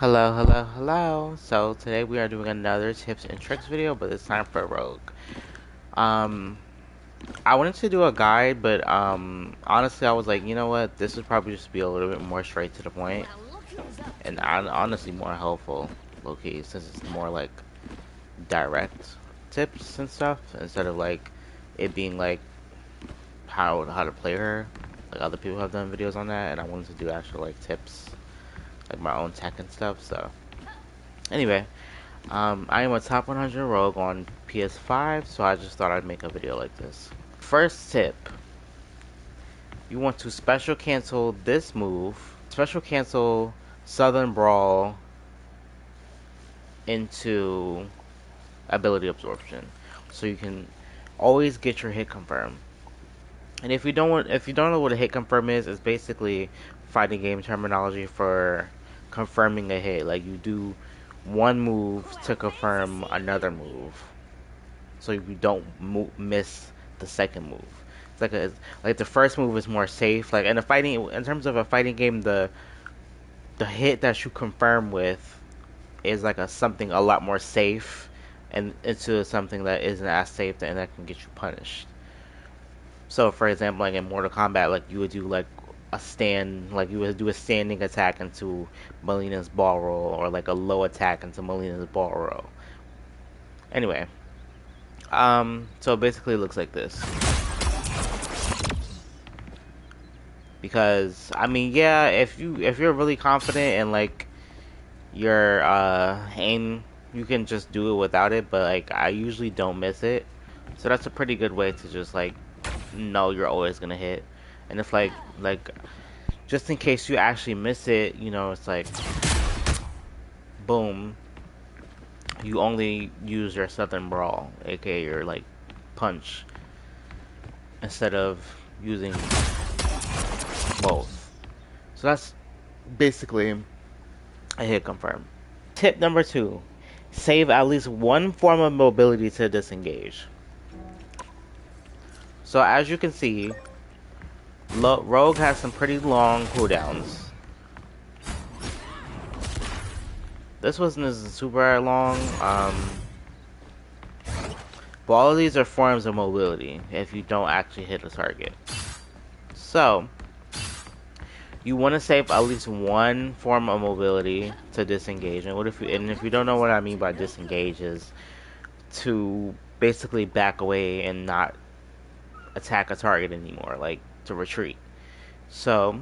Hello, hello, hello. So today we are doing another tips and tricks video, but this time for Rogue. Um, I wanted to do a guide, but honestly, I was like, you know what? This would probably just be a little bit more straight to the point, and honestly more helpful, low-key, since it's more like direct tips and stuff instead of like it being like how to play her. Like other people have done videos on that, and I wanted to do actual like tips, like my own tech and stuff. So anyway. I am a top 100 rogue on PS5, so I just thought I'd make a video like this. First tip, you want to special cancel this move. Special cancel Southern Brawl into ability absorption, so you can always get your hit confirm. And if you don't know what a hit confirm is, it's basically fighting game terminology for confirming a hit. Like you do one move to confirm another move, so you don't miss the second move. Like the first move is more safe. Like in terms of a fighting game, the hit that you confirm with is like a something a lot more safe, and into something that isn't as safe and that can get you punished. So for example, like in Mortal Kombat, like you would do like like you would do a standing attack into Melina's ball roll, or like a low attack into Melina's ball roll. Anyway, so basically it looks like this. Because I mean, yeah, if you're really confident and like your aim, you can just do it without it, but like I usually don't miss it. So that's a pretty good way to just like know you're always gonna hit. And if like just in case you actually miss it, you know, it's like boom, you only use your Southern Brawl, aka your like punch, instead of using both. So that's basically a hit confirm. Tip number 2, save at least one form of mobility to disengage. So as you can see, Rogue has some pretty long cooldowns. This wasn't super long, but all of these are forms of mobility if you don't actually hit a target. So you want to save at least one form of mobility to disengage. And if you don't know what I mean by disengage, is to basically back away and not attack a target anymore, like to retreat. So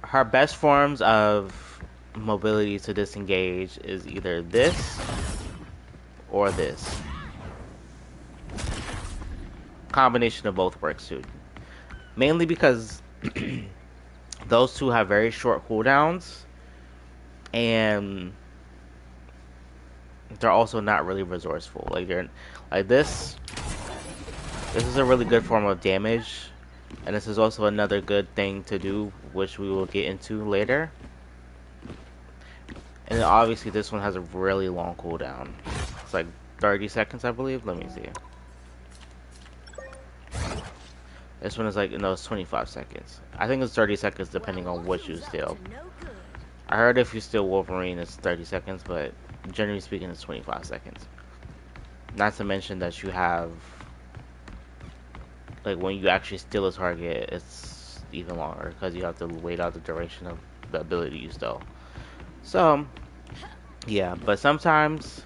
her best forms of mobility to disengage is either this or this. Combination of both works too. Mainly because those two have very short cooldowns, and they're also not really resourceful. Like this is a really good form of damage, and this is also another good thing to do, which we will get into later. And then obviously this one has a really long cooldown. It's like 30 seconds, I believe. Let me see. This one is like, no, it's 25 seconds. I think it's 30 seconds depending on what you steal. I heard if you steal Wolverine, it's 30 seconds, but generally speaking, it's 25 seconds. Not to mention that you have, like, when you actually steal a target, it's even longer because you have to wait out the duration of the ability you stole. So, yeah, but sometimes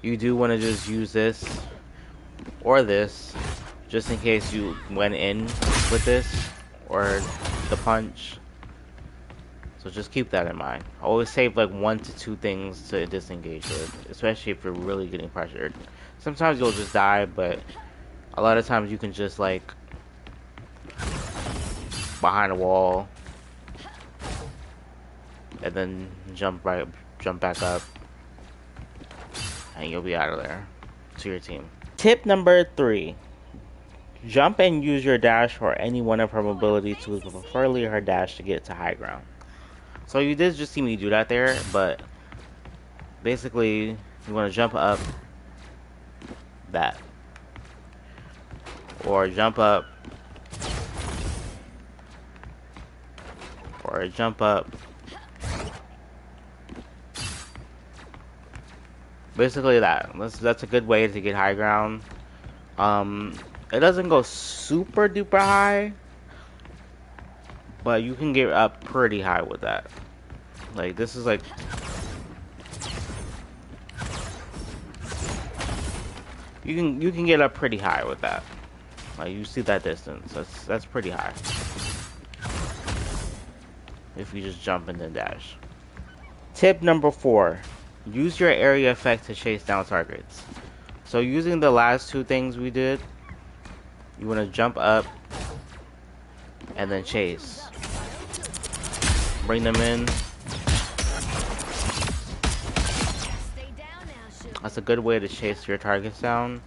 you do want to just use this or this, just in case you went in with this or the punch. So just keep that in mind. Always save like 1 to 2 things to disengage with, especially if you're really getting pressured. Sometimes you'll just die, but a lot of times you can just like behind a wall and then jump back up, and you'll be out of there to your team. Tip number 3. Jump and use your dash or any one of her mobility tools, but preferably her dash, to get to high ground. So you did just see me do that there, but basically you want to jump up that, or jump up or jump up. Basically that's a good way to get high ground. It doesn't go super duper high, but you can get up pretty high with that. Like this is like you can get up pretty high with that. Like you see that distance. That's pretty high. If you just jump and then dash. Tip number 4. Use your area effect to chase down targets. So using the last two things we did, you want to jump up and then chase. Bring them in. That's a good way to chase your targets down.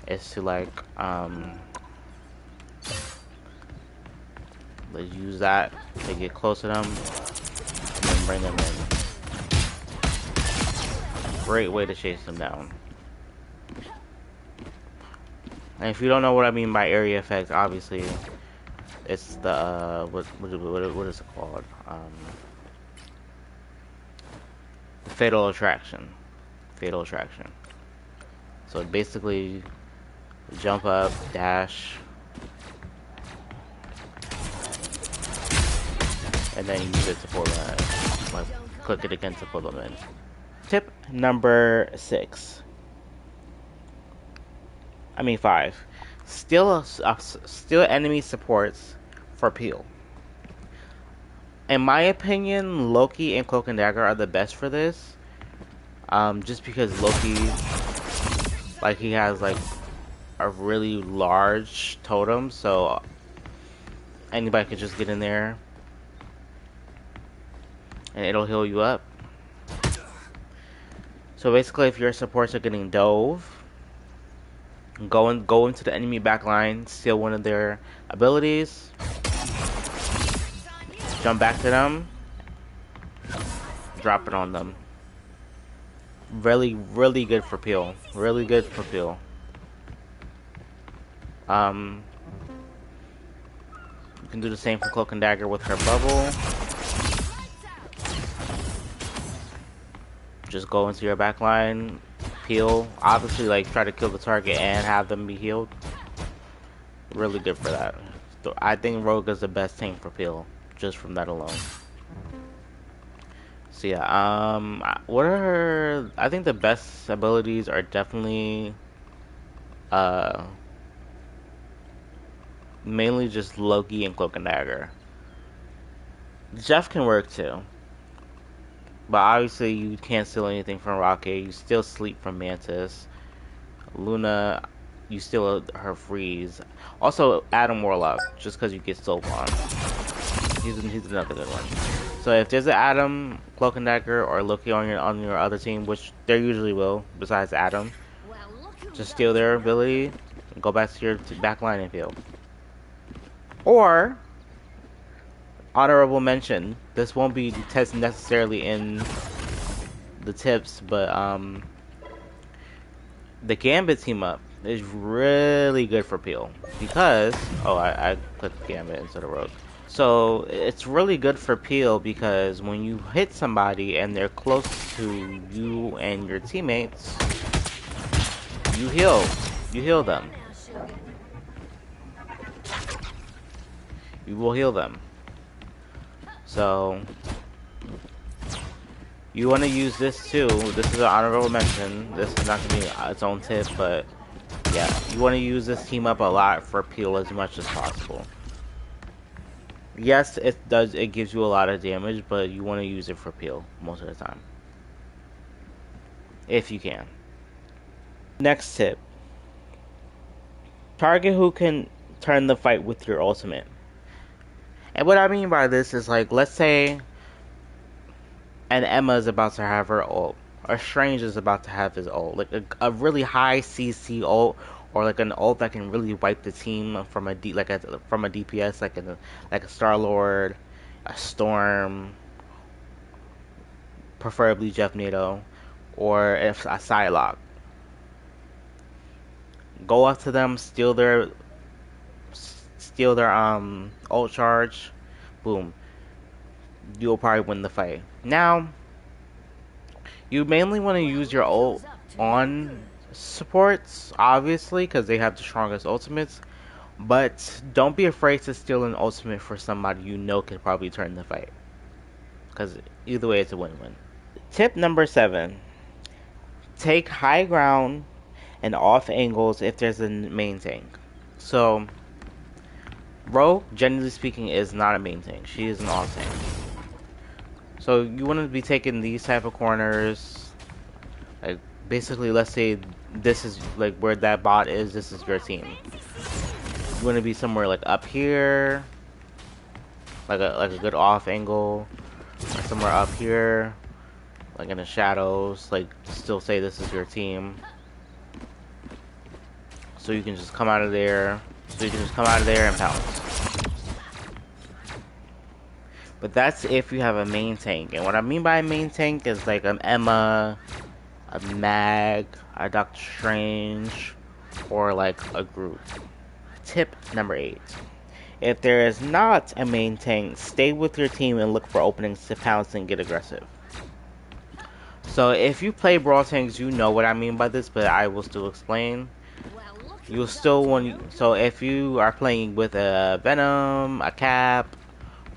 Is to like let's use that to get close to them and then bring them in. Great way to chase them down. And if you don't know what I mean by area effect, obviously it's the what is it called? Fatal attraction. Fatal attraction. So basically, jump up, dash, and then use it to pull them. Like click it again to pull them in. Tip number 5. Steal enemy supports for peel. In my opinion, Loki and Cloak and Dagger are the best for this. Just because Loki, like he has like a really large totem, so anybody could just get in there and it'll heal you up. So basically, if your supports are getting dove, go into the enemy backline, steal one of their abilities, jump back to them, drop it on them. Really, really good for peel. Really good for peel. You can do the same for Cloak and Dagger with her bubble. Just go into your backline, peel. Obviously, like try to kill the target and have them be healed. Really good for that. So I think Rogue is the best tank for peel, just from that alone. So yeah, what are her? I think the best abilities are definitely, mainly just Loki and Cloak and Dagger. Jeff can work too. But obviously you can't steal anything from Rocket. You still sleep from Mantis. Luna, you steal her freeze. Also Adam Warlock, just because you get Soap on. He's another good one. So if there's an Adam, Cloak and Dagger, or Loki on your other team, which there usually will, besides Adam, just steal their ability and go back to your back line and heal. Or honorable mention, this won't be tested necessarily in the tips, but the Gambit team up is really good for peel because I put the Gambit instead of Rogue. So it's really good for peel because when you hit somebody and they're close to you and your teammates, you heal them. You will heal them. So you want to use this too. This is an honorable mention. This is not going to be its own tip, but yeah, you want to use this team up a lot for peel as much as possible. Yes, it does. It gives you a lot of damage, but you want to use it for peel most of the time, if you can. Next tip: target who can turn the fight with your ultimate. And what I mean by this is, like, let's say an Emma is about to have her ult, or Strange is about to have his ult, like a really high CC ult, or like an ult that can really wipe the team from a from a DPS, like a Star-Lord, a Storm, preferably Jeff Nato, or if a Psylocke. Go up to them, steal their ult charge, boom. you'll probably win the fight. Now, you mainly want to use your ult on supports, obviously, because they have the strongest ultimates. But don't be afraid to steal an ultimate for somebody you know can probably turn the fight. Because either way, it's a win-win. Tip number 7. Take high ground and off angles if there's a main tank. So, Rogue, generally speaking, is not a main tank. She is an off tank. So you want to be taking these type of corners. Like, basically, let's say this is like where that bot is. This is your team. You want to be somewhere like up here, like a good off angle, or somewhere up here, like in the shadows. Like, still say this is your team. So you can just come out of there. And pounce. But that's if you have a main tank. And what I mean by a main tank is like an Emma, a Mag, a Doctor Strange, or like a group. Tip number 8. If there is not a main tank, stay with your team and look for openings to pounce and get aggressive. So if you play Brawl Tanks, you know what I mean by this, but I will still explain. You'll still want, so if you are playing with a Venom, a Cap,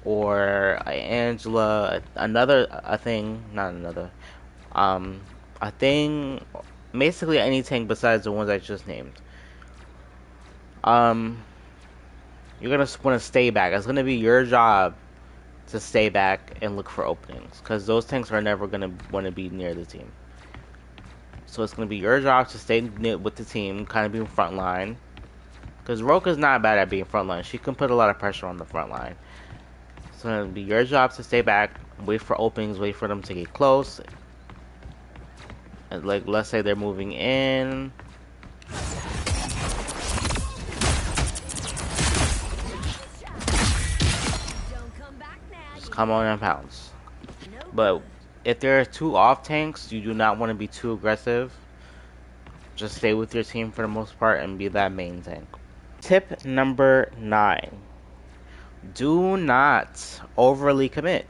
or a Angela, a thing, basically any tank besides the ones I just named. You're gonna want to stay back. It's gonna be your job to stay back and look for openings, because those tanks are never gonna want to be near the team. So it's gonna be your job to stay with the team, kind of being front line. Because Roke is not bad at being front line. She can put a lot of pressure on the front line. So it'll be your job to stay back, wait for openings, wait for them to get close. And like, let's say they're moving in. Just come on and pounce. But if there are 2 off tanks, you do not want to be too aggressive. Just stay with your team for the most part and be that main tank. Tip number 9. Do not overly commit.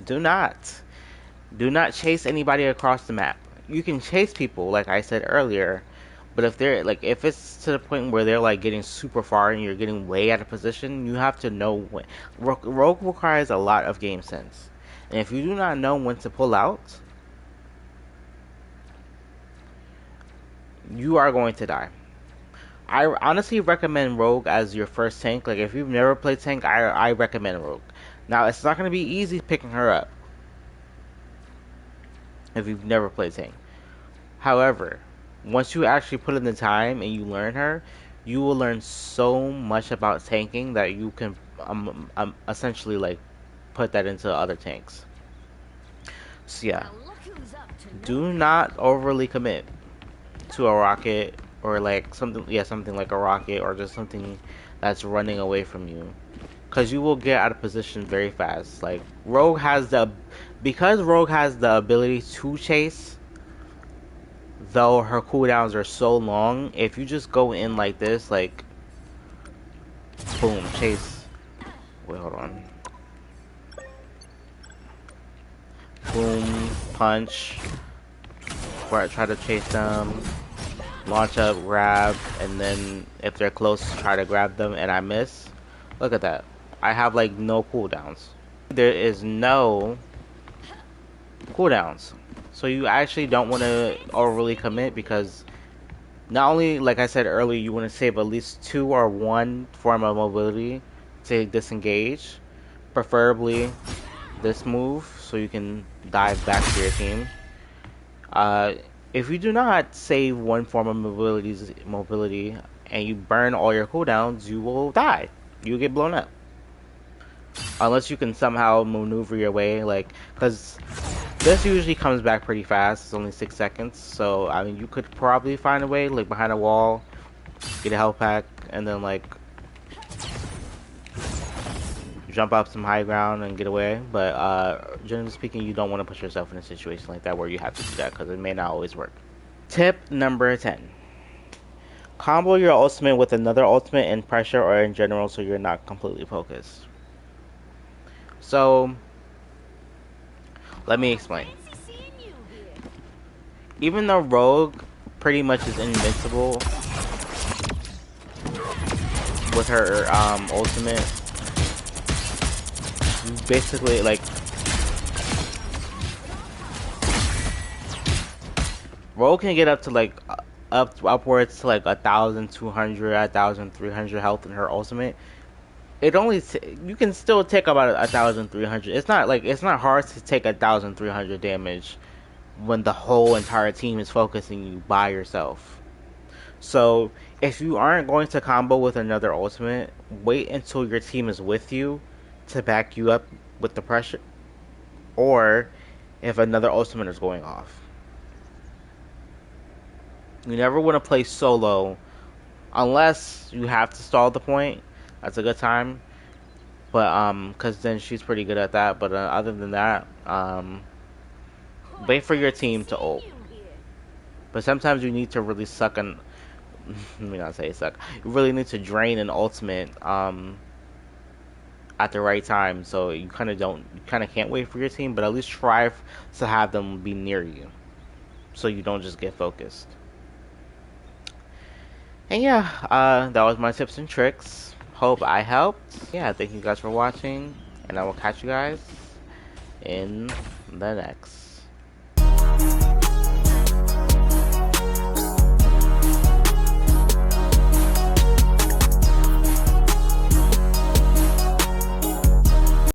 Do not. Do not chase anybody across the map. You can chase people, like I said earlier, but if it's to the point where they're like getting super far and you're getting way out of position, you have to know when. Rogue requires a lot of game sense, and if you do not know when to pull out, you are going to die. I honestly recommend Rogue as your first tank. Like, if you've never played tank, I recommend Rogue. Now, it's not going to be easy picking her up if you've never played tank. However, once you actually put in the time and you learn her, you will learn so much about tanking that you can essentially like put that into other tanks. So yeah, do not overly commit to a rocket or like something like a rocket or just something that's running away from you, because you will get out of position very fast. Like, because Rogue has the ability to chase, though her cooldowns are so long, if you just go in like this, like boom, chase, wait, hold on, boom, punch, try to chase them, launch up, grab, and then if they're close, try to grab them, and I miss. Look at that. I have like no cooldowns. There is no cooldowns. So you actually don't want to overly commit, because not only, like I said earlier, you want to save at least 2 or 1 form of mobility to disengage. Preferably this move, so you can dive back to your team. If you do not save 1 form of mobility and you burn all your cooldowns, you will die. You get blown up. Unless you can somehow maneuver your way, like, because this usually comes back pretty fast. It's only 6 seconds, so I mean, you could probably find a way, like behind a wall, get a health pack, and then like jump up some high ground and get away. But generally speaking, you don't want to put yourself in a situation like that where you have to do that, because it may not always work. Tip number 10. Combo your ultimate with another ultimate in pressure or in general, so you're not completely focused. So Let me explain. Even though Rogue pretty much is invincible with her ultimate, basically like Rogue can get up to like upwards to like 1,200, 1,300 health in her ultimate. It only you can still take about 1,300. It's not hard to take 1,300 damage when the whole entire team is focusing you by yourself. So if you aren't going to combo with another ultimate, wait until your team is with you to back you up with the pressure, or if another ultimate is going off. You never want to play solo unless you have to stall the point. That's a good time. But because then she's pretty good at that. But other than that, wait for your team to ult. But sometimes you need to really suck and let me not say suck. You really need to drain an ultimate at the right time. So you kind of can't wait for your team, but at least try to have them be near you, so you don't just get focused. And yeah, that was my tips and tricks. Hope I helped. Yeah, thank you guys for watching, and I will catch you guys in the next.